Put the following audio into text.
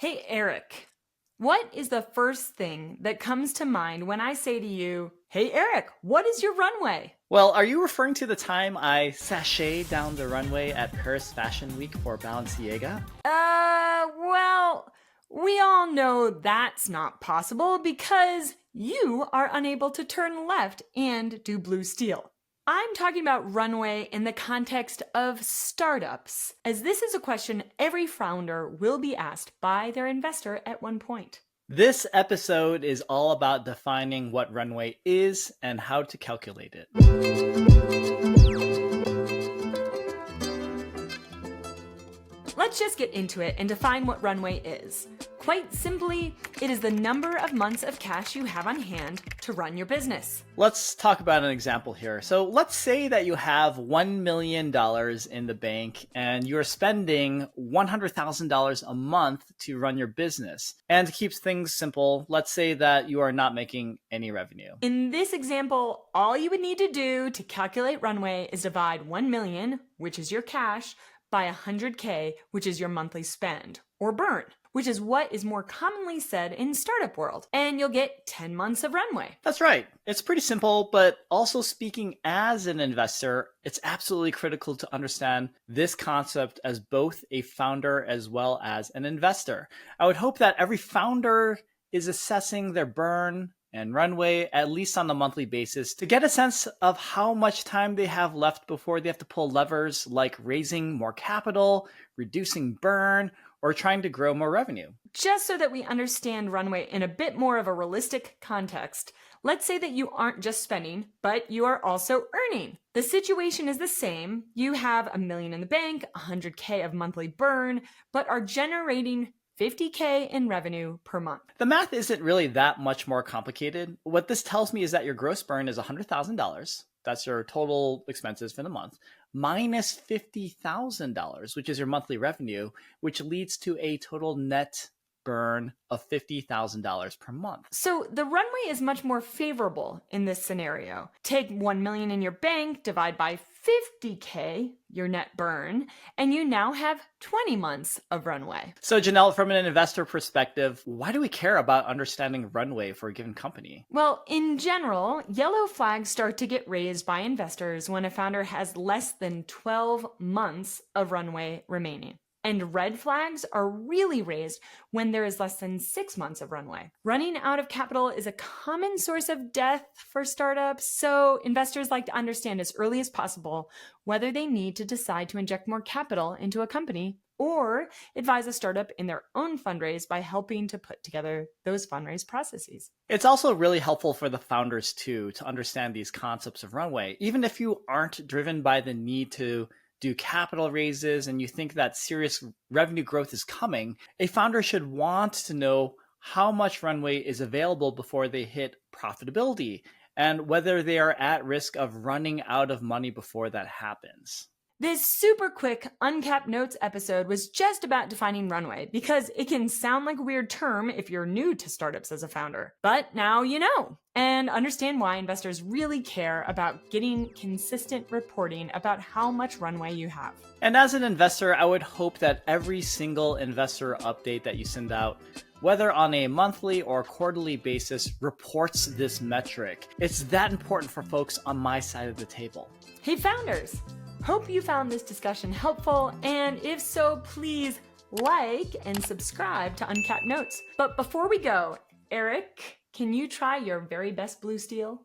Hey, Eric, what is the first thing that comes to mind when I say to you, hey, Eric, what is your runway? Well, are you referring to the time I sashayed down the runway at Paris Fashion Week for Balenciaga? Well, we all know that's not possible because you are unable to turn left and do blue steel. I'm talking about runway in the context of startups, as this is a question every founder will be asked by their investor at one point. This episode is all about defining what runway is and how to calculate it. Let's just get into it and define what runway is. Quite simply, it is the number of months of cash you have on hand to run your business. Let's talk about an example here. So let's say that you have $1 million in the bank and you're spending $100,000 a month to run your business. And to keep things simple, let's say that you are not making any revenue. In this example, all you would need to do to calculate runway is divide 1 million, which is your cash, by 100K, which is your monthly spend, or burn, which is what is more commonly said in startup world, and you'll get 10 months of runway. That's right. It's pretty simple, but also speaking as an investor, it's absolutely critical to understand this concept as both a founder as well as an investor. I would hope that every founder is assessing their burn and runway, at least on a monthly basis, to get a sense of how much time they have left before they have to pull levers like raising more capital, reducing burn, or trying to grow more revenue. Just so that we understand runway in a bit more of a realistic context, let's say that you aren't just spending, but you are also earning. The situation is the same. You have $1 million in the bank, 100K of monthly burn, but are generating 50K in revenue per month. The math isn't really that much more complicated. What this tells me is that your gross burn is $100,000. That's your total expenses for the month, minus $50,000, which is your monthly revenue, which leads to a total net burn of $50,000 per month. So the runway is much more favorable in this scenario. Take 1 million in your bank, divide by 50K, your net burn, and you now have 20 months of runway. So Janelle, from an investor perspective, why do we care about understanding runway for a given company? Well, in general, yellow flags start to get raised by investors when a founder has less than 12 months of runway remaining. And red flags are really raised when there is less than 6 months of runway. Running out of capital is a common source of death for startups, so investors like to understand as early as possible whether they need to decide to inject more capital into a company or advise a startup in their own fundraise by helping to put together those fundraise processes. It's also really helpful for the founders too to understand these concepts of runway, even if you aren't driven by the need to do capital raises and you think that serious revenue growth is coming. A founder should want to know how much runway is available before they hit profitability and whether they are at risk of running out of money before that happens. This super quick Uncapped Notes episode was just about defining runway because it can sound like a weird term if you're new to startups as a founder. But now you know, and understand why investors really care about getting consistent reporting about how much runway you have. And as an investor, I would hope that every single investor update that you send out, whether on a monthly or quarterly basis, reports this metric. It's that important for folks on my side of the table. Hey founders! Hope you found this discussion helpful, and if so, please like and subscribe to Uncapped Notes. But before we go, Eric, can you try your very best blue steel?